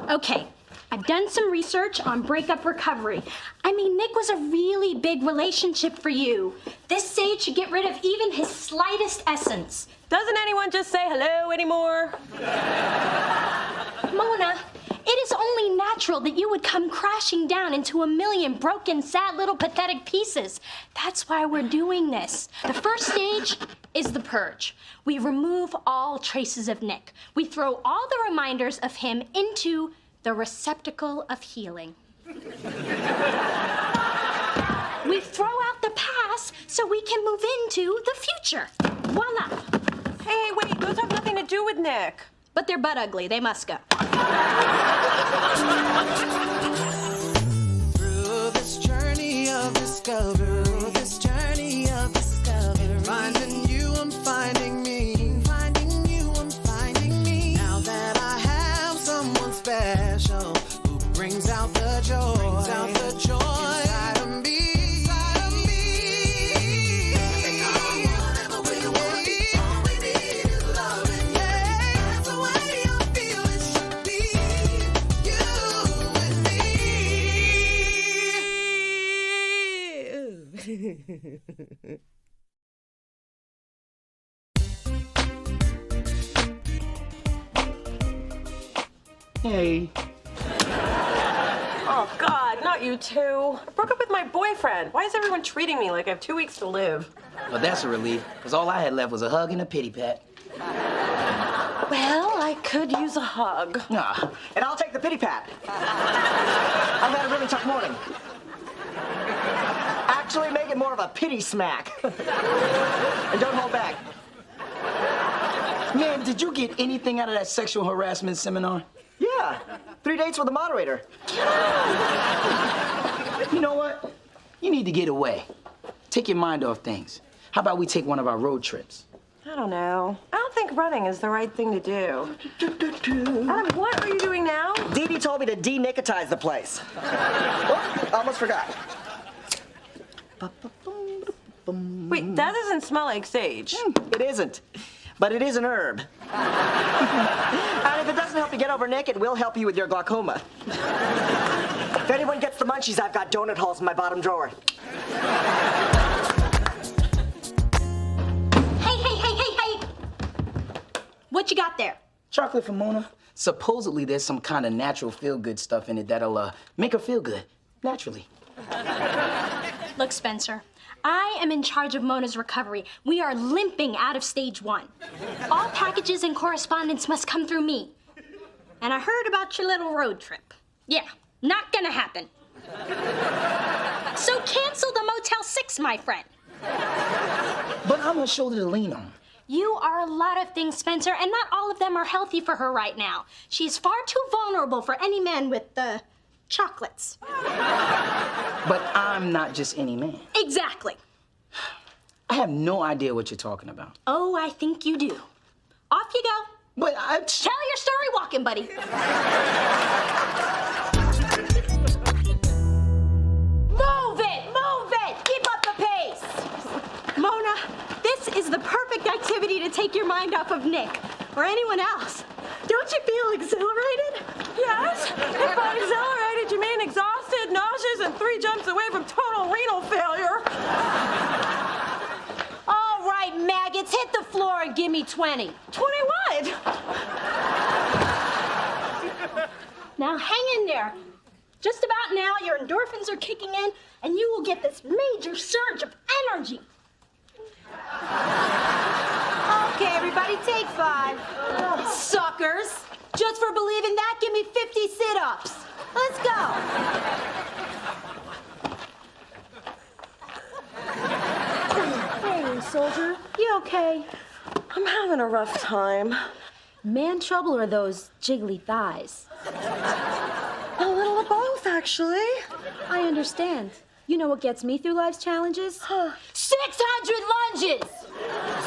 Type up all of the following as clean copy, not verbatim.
Okay, I've done some research on breakup recovery. I mean, Nick was a really big relationship for you. This stage should get rid of even his slightest essence. Doesn't anyone just say hello anymore? Mona, it is only natural that you would come crashing down into a million broken, sad little pathetic pieces. That's why we're doing this. The first stage is the purge. We remove all traces of Nick. We throw all the reminders of him into the receptacle of healing. We throw out the past so we can move into the future. Voila. Hey, wait, those have nothing to do with Nick. But they're butt ugly. They must go. Through this journey of discovery, finding you, I'm finding me. Finding you, I'm finding me. Now that I have someone special who brings out the joy, inside of me. Hey. Oh, God, not you two. I broke up with my boyfriend. Why is everyone treating me like I have 2 weeks to live? Well, that's a relief, because all I had left was a hug and a pity pat. Well, I could use a hug. Nah. And I'll take the pity pat. I've had a really tough morning. Actually, make it more of a pity smack. And don't hold back. Man, did you get anything out of that sexual harassment seminar? Yeah, 3 dates with the moderator. You know what? You need to get away. Take your mind off things. How about we take one of our road trips? I don't know. I don't think running is the right thing to do. Adam, what are you doing now? Dee Dee told me to de-nickotize the place. Oh, almost forgot. Wait, that doesn't smell like sage. It isn't, but it is an herb. And if it doesn't help you get over Nick, it will help you with your glaucoma. If anyone gets the munchies, I've got donut holes in my bottom drawer. Hey. What you got there? Chocolate for Mona. Supposedly there's some kind of natural feel-good stuff in it that'll make her feel good, naturally. Look, Spencer, I am in charge of Mona's recovery. We are limping out of stage 1. All packages and correspondence must come through me. And I heard about your little road trip. Yeah, not gonna happen. So cancel the Motel 6, my friend. But I'm her shoulder to lean on. You are a lot of things, Spencer, and not all of them are healthy for her right now. She's far too vulnerable for any man with chocolates. But I'm not just any man. Exactly. I have no idea what you're talking about. Oh, I think you do. Off you go. But Tell your story walking, buddy. Move it! Keep up the pace! Mona, this is the perfect activity to take your mind off of Nick or anyone else. Don't you feel exhilarated? Yes? If I'm exhilarated, you mean exhausted, nauseous, and 3 jumps away from total renal failure? All right, maggots, hit the floor and give me 20. 20 what? Now hang in there. Just about now, your endorphins are kicking in, and you will get this major surge of energy. Okay, everybody, take 5. Suckers. Just for believing that, give me 50 sit-ups. Let's go. Hey, soldier, you okay? I'm having a rough time. Man trouble or those jiggly thighs? A little of both, actually. I understand. You know what gets me through life's challenges? 600 lunges!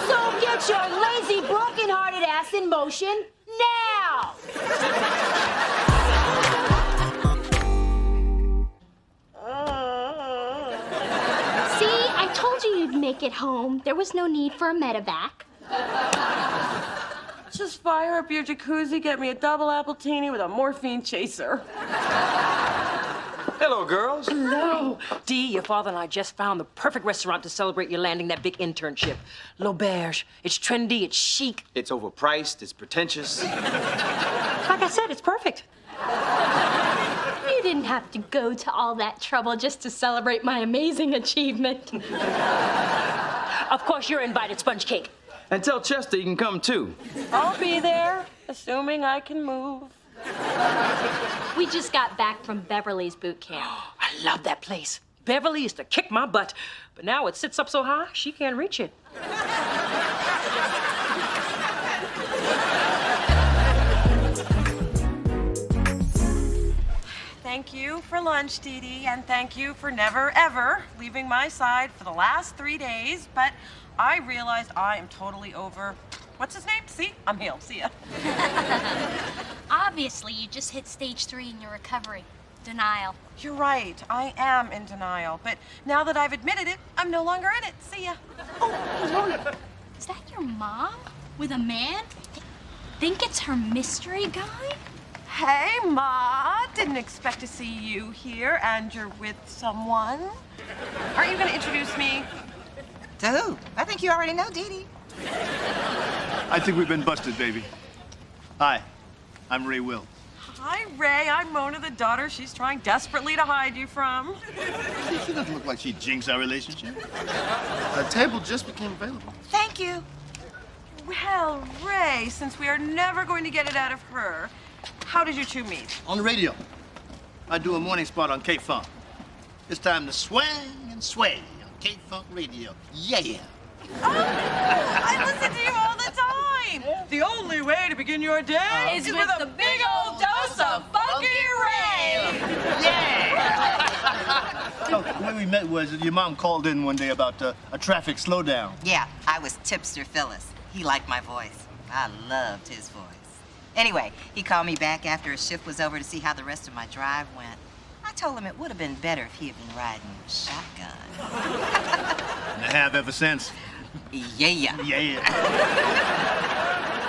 So get your lazy, broken-hearted ass in motion now! See, I told you you'd make it home. There was no need for a medevac. Just fire up your jacuzzi, get me a double appletini with a morphine chaser. Hello, girls. No. Dee, your father and I just found the perfect restaurant to celebrate your landing that big internship. L'Auberge. It's trendy, it's chic. It's overpriced, it's pretentious. Like I said, it's perfect. You didn't have to go to all that trouble just to celebrate my amazing achievement. Of course, you're invited, sponge cake. And tell Chester he can come too. I'll be there, assuming I can move. We just got back from Beverly's boot camp. I love that place. Beverly used to kick my butt, but now it sits up so high, she can't reach it. Thank you for lunch, Dee Dee, and thank you for never, ever leaving my side for the last 3 days, but I realized I am totally over... What's his name? See? I'm healed. See ya. Obviously, you just hit stage 3 in your recovery. Denial. You're right. I am in denial, but now that I've admitted it, I'm no longer in it. See ya. Is that your mom? With a man? Think it's her mystery guy? Hey, Ma. Didn't expect to see you here, and you're with someone. Aren't you going to introduce me? To who? I think you already know, Dee Dee. I think we've been busted, baby. Hi, I'm Ray Will. Hi, Ray. I'm Mona, the daughter she's trying desperately to hide you from. She doesn't look like she jinxed our relationship. A table just became available. Thank you. Well, Ray, since we are never going to get it out of her, how did you two meet? On the radio. I do a morning spot on K-Funk. It's time to swing and sway on K-Funk Radio. Yeah. Oh, I listen to you all the time. The only way to begin your day is with a big old dose of Funky Ray. Yeah. So, the way we met was your mom called in one day about a traffic slowdown. Yeah, I was tipster Phyllis. He liked my voice. I loved his voice. Anyway, he called me back after his shift was over to see how the rest of my drive went. I told him it would have been better if he had been riding shotgun. And I have ever since. Yeah. Yeah.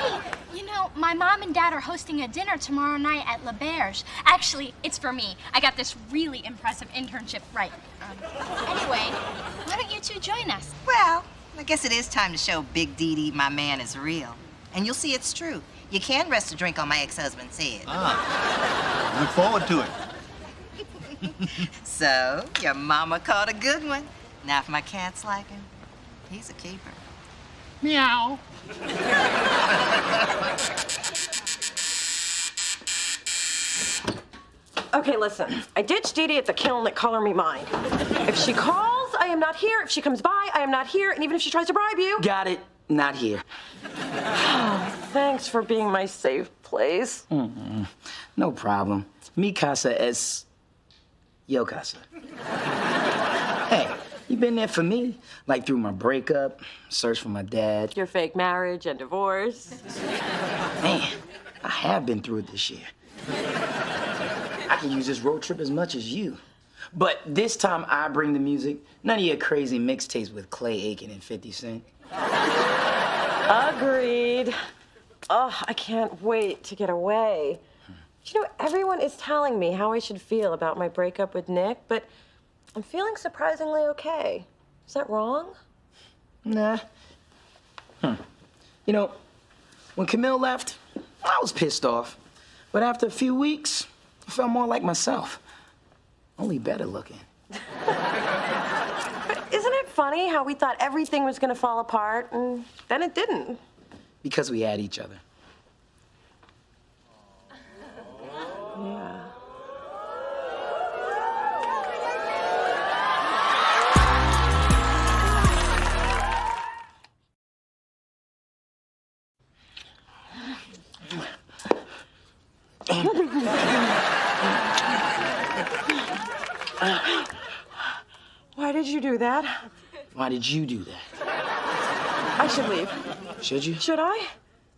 Hey, you know, my mom and dad are hosting a dinner tomorrow night at L'Auberge. Actually, it's for me. I got this really impressive internship right. Anyway, why don't you two join us? Well, I guess it is time to show Big Dee Dee my man is real. And you'll see it's true. You can rest a drink on my ex-husband's head. Look forward to it. So, your mama caught a good one. Now, if my cat's like him, he's a keeper. Meow. Okay, listen. I ditched Dee Dee at the kiln at Color Me Mine. If she calls, I am not here. If she comes by, I am not here. And even if she tries to bribe you... Got it. Not here. Thanks for being my safe place. No problem. Mi casa es yo casa. Hey, you been there for me. Like through my breakup, search for my dad. Your fake marriage and divorce. Man, I have been through it this year. I can use this road trip as much as you. But this time I bring the music. None of your crazy mixtapes with Clay Aiken and 50 Cent. Agreed. Oh, I can't wait to get away. You know, everyone is telling me how I should feel about my breakup with Nick, but I'm feeling surprisingly okay. Is that wrong? Nah. You know, when Camille left, I was pissed off. But after a few weeks, I felt more like myself. Only better looking. But isn't it funny how we thought everything was gonna fall apart, and then it didn't? Because we had each other. Yeah. Why did you do that? Why did you do that? I should leave. Should you? Should I?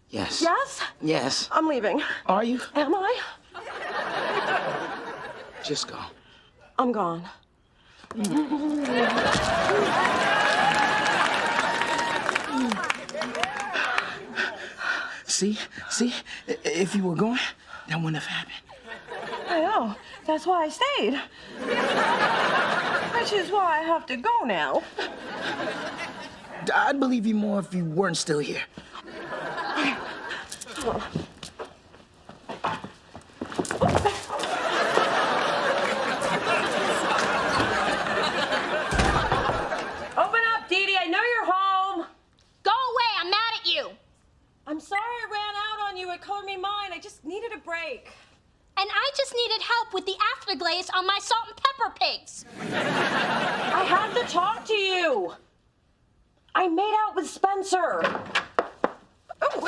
Yes. Yes? Yes. I'm leaving. Are you? Am I? Just go. I'm gone. See? If you were going, that wouldn't have happened. I know. That's why I stayed. Which is why I have to go now. I'd believe you more if you weren't still here. Open up, Dee Dee. I know you're home. Go away, I'm mad at you. I'm sorry I ran out on you. It colored me mine. I just needed a break. And I just needed help with the afterglaze on my salt and pepper pigs. I had to talk to you. I made out with Spencer. Oh.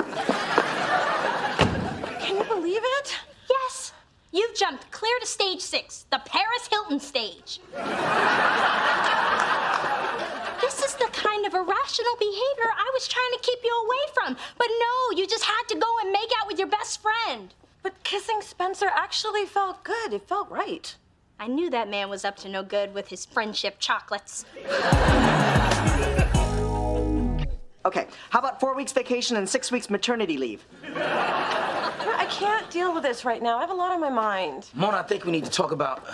Can you believe it? Yes, you've jumped clear to stage 6, the Paris Hilton stage. This is the kind of irrational behavior I was trying to keep you away from. But no, you just had to go and make out with your best friend. But kissing Spencer actually felt good. It felt right. I knew that man was up to no good with his friendship chocolates. Okay, how about 4 weeks vacation and 6 weeks maternity leave? I can't deal with this right now. I have a lot on my mind. Mona, I think we need to talk about...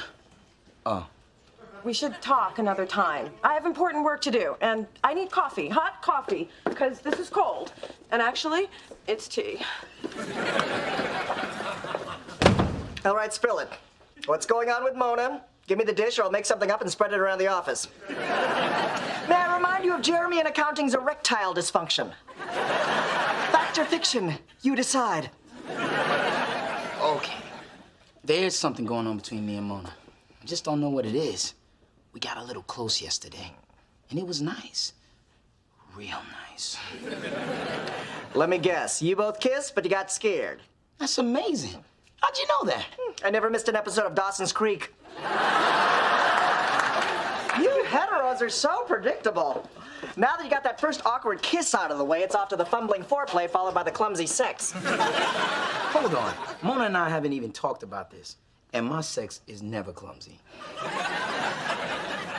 We should talk another time. I have important work to do, and I need coffee, hot coffee, because this is cold. And actually, it's tea. All right, spill it. What's going on with Mona? Give me the dish or I'll make something up and spread it around the office. May I remind you of Jeremy and accounting's erectile dysfunction? Fact or fiction? You decide. Okay. There's something going on between me and Mona. I just don't know what it is. We got a little close yesterday, and it was nice. Real nice. Let me guess. You both kissed, but you got scared. That's amazing. How'd you know that? I never missed an episode of Dawson's Creek. You heteros are so predictable. Now that you got that first awkward kiss out of the way, it's off to the fumbling foreplay followed by the clumsy sex. Hold on. Mona and I haven't even talked about this, and my sex is never clumsy.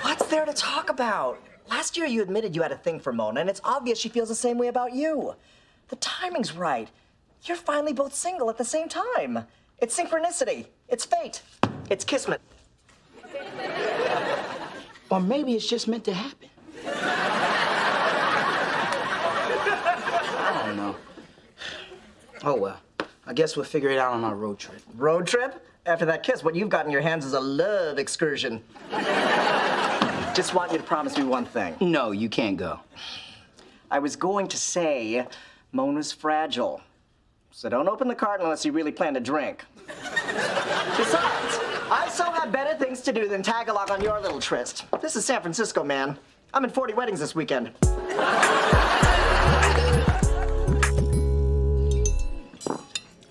What's there to talk about? Last year you admitted you had a thing for Mona, and it's obvious she feels the same way about you. The timing's right. You're finally both single at the same time. It's synchronicity. It's fate. It's kismet. Or maybe it's just meant to happen. I don't know. Oh, well. I guess we'll figure it out on our road trip. Road trip? After that kiss, what you've got in your hands is a love excursion. Just want you to promise me one thing. No, you can't go. I was going to say Mona's fragile. So don't open the carton unless you really plan to drink. Besides, I so have better things to do than tag along on your little tryst. This is San Francisco, man. I'm in 40 weddings this weekend.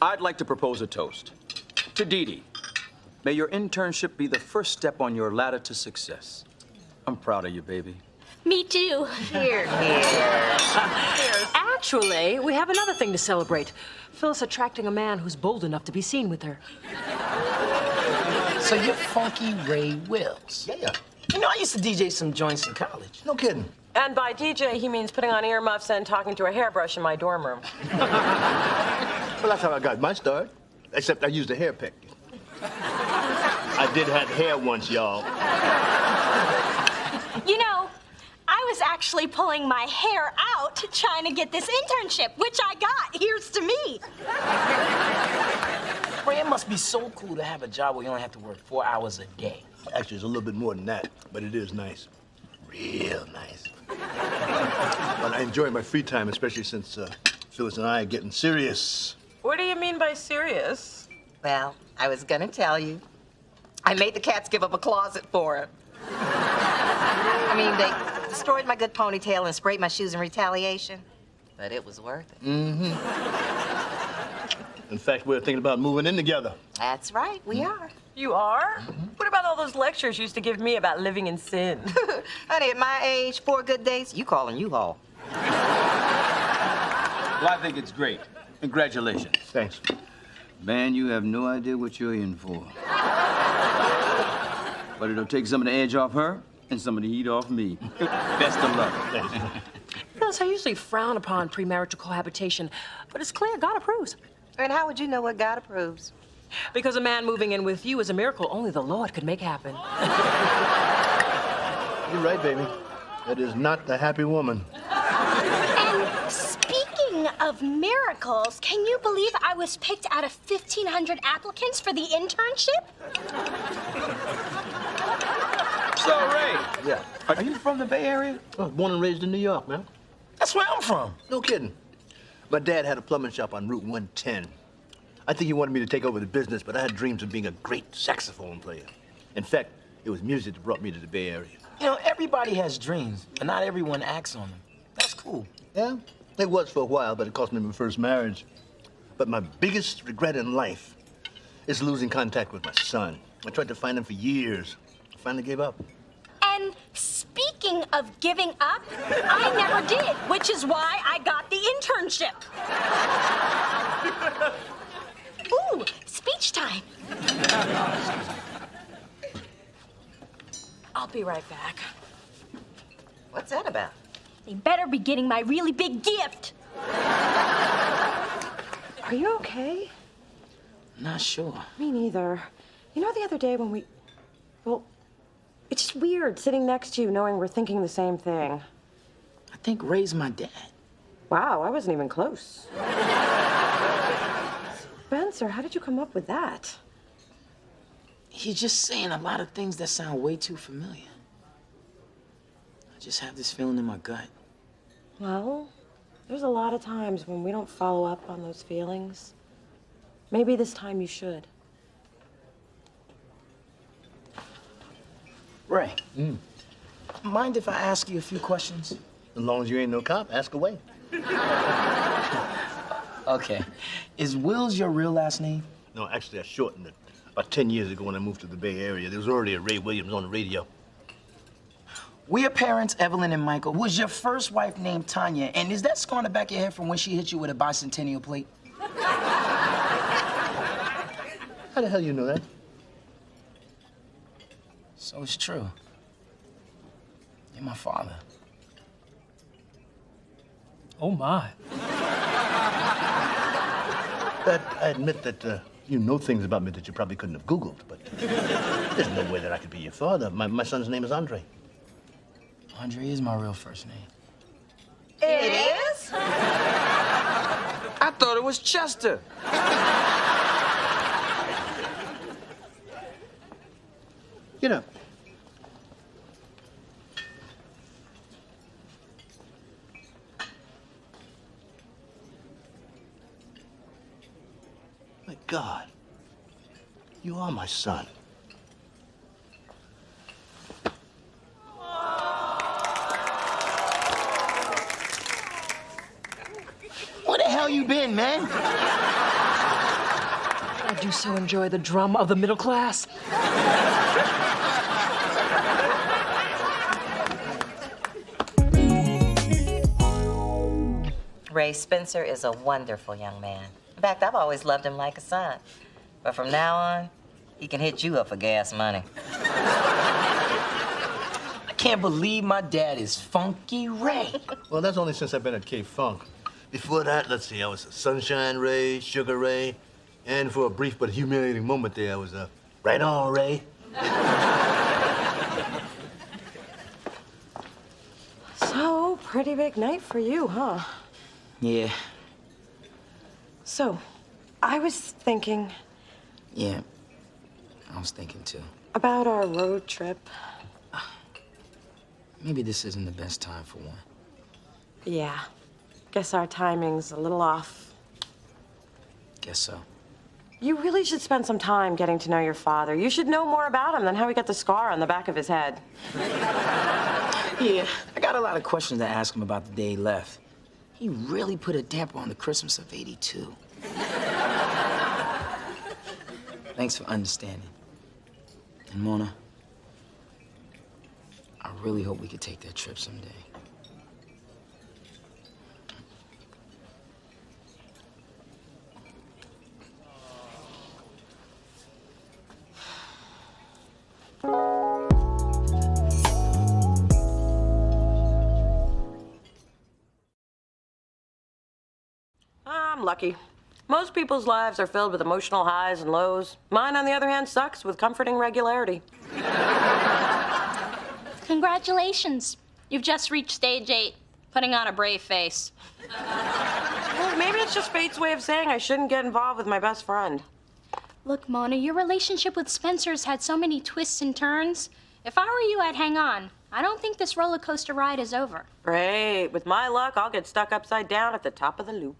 I'd like to propose a toast. To Dee Dee. May your internship be the first step on your ladder to success. I'm proud of you, baby. Me too. Here. Actually, we have another thing to celebrate. Phyllis attracting a man who's bold enough to be seen with her. So you're Funky Ray Wills. Yeah. You know, I used to DJ some joints in college. No kidding. And by DJ, he means putting on earmuffs and talking to a hairbrush in my dorm room. Well, that's how I got my start. Except I used a hair pick. I did have hair once, y'all. You know, I was actually pulling my hair out trying to get this internship, which I got. Here's to me. Ray, it must be so cool to have a job where you only have to work 4 hours a day. Actually, it's a little bit more than that, but it is nice. Real nice. But I enjoy my free time, especially since Phyllis and I are getting serious. What do you mean by serious? Well, I was gonna tell you. I made the cats give up a closet for him. I mean, they destroyed my good ponytail and sprayed my shoes in retaliation. But it was worth it. Mm-hmm. In fact, we're thinking about moving in together. That's right, we are. You are? What about all those lectures you used to give me about living in sin? Honey, at my age, 4 good days, you calling U-Haul. Well, I think it's great. Congratulations. Thanks. Man, you have no idea what you're in for. But it'll take some of the edge off her and some of the heat off me. Best of luck. Phyllis, Phyllis, I usually frown upon premarital cohabitation, but it's clear God approves. And how would you know what God approves? Because a man moving in with you is a miracle only the Lord could make happen. You're right, baby. That is not the happy woman. And speaking of miracles, can you believe I was picked out of 1,500 applicants for the internship? So, Ray. Yeah. Are you from the Bay Area? Well, born and raised in New York, man. That's where I'm from. No kidding. My dad had a plumbing shop on Route 110. I think he wanted me to take over the business, but I had dreams of being a great saxophone player. In fact, it was music that brought me to the Bay Area. You know, everybody has dreams, but not everyone acts on them. That's cool. Yeah, it was for a while, but it cost me my first marriage. But my biggest regret in life is losing contact with my son. I tried to find him for years. I finally gave up. And speaking of giving up, I never did, which is why I got the internship. Ooh, speech time. I'll be right back. What's that about? They better be getting my really big gift. Are you okay? Not sure. Me neither. You know, the other day when well, it's just weird sitting next to you knowing we're thinking the same thing. I think Ray's my dad. Wow, I wasn't even close. Spencer, how did you come up with that? He's just saying a lot of things that sound way too familiar. I just have this feeling in my gut. Well, there's a lot of times when we don't follow up on those feelings. Maybe this time you should. Ray, mind if I ask you a few questions? As long as you ain't no cop, ask away. Okay. Is Will's your real last name? No, actually, I shortened it. About 10 years ago when I moved to the Bay Area, there was already a Ray Williams on the radio. Were your parents, Evelyn and Michael, was your first wife named Tanya, and is that scar on the back of your head from when she hit you with a bicentennial plate? How the hell you know that? So it's true. You're my father. Oh, my. I admit that you know things about me that you probably couldn't have Googled, but there's no way that I could be your father. My son's name is Andre. Andre is my real first name. It is? I thought it was Chester. You know, my God, you are my son. Where the hell you been, man? I do so enjoy the drum of the middle class. Ray, Spencer is a wonderful young man. In fact, I've always loved him like a son. But from now on, he can hit you up for gas money. I can't believe my dad is Funky Ray. Well, that's only since I've been at K-Funk. Before that, let's see, I was a Sunshine Ray, Sugar Ray, and for a brief but humiliating moment there, I was a Right On Ray. So, pretty big night for you, huh? Yeah, So, I was thinking yeah. I was thinking too. about our road trip. Maybe this isn't the best time for one. Yeah, guess our timing's a little off. Guess so. You really should spend some time getting to know your father. You should know more about him than how he got the scar on the back of his head. Yeah, I got a lot of questions to ask him about the day he left. He really put a damper on the Christmas of '82. Thanks for understanding. And Mona, I really hope we could take that trip someday. lucky. Most people's lives are filled with emotional highs and lows. Mine, on the other hand, sucks with comforting regularity. Congratulations. You've just reached stage 8, putting on a brave face. Well, maybe it's just fate's way of saying I shouldn't get involved with my best friend. Look, Mona, your relationship with Spencer's had so many twists and turns. If I were you, I'd hang on. I don't think this roller coaster ride is over. Great. With my luck, I'll get stuck upside down at the top of the loop.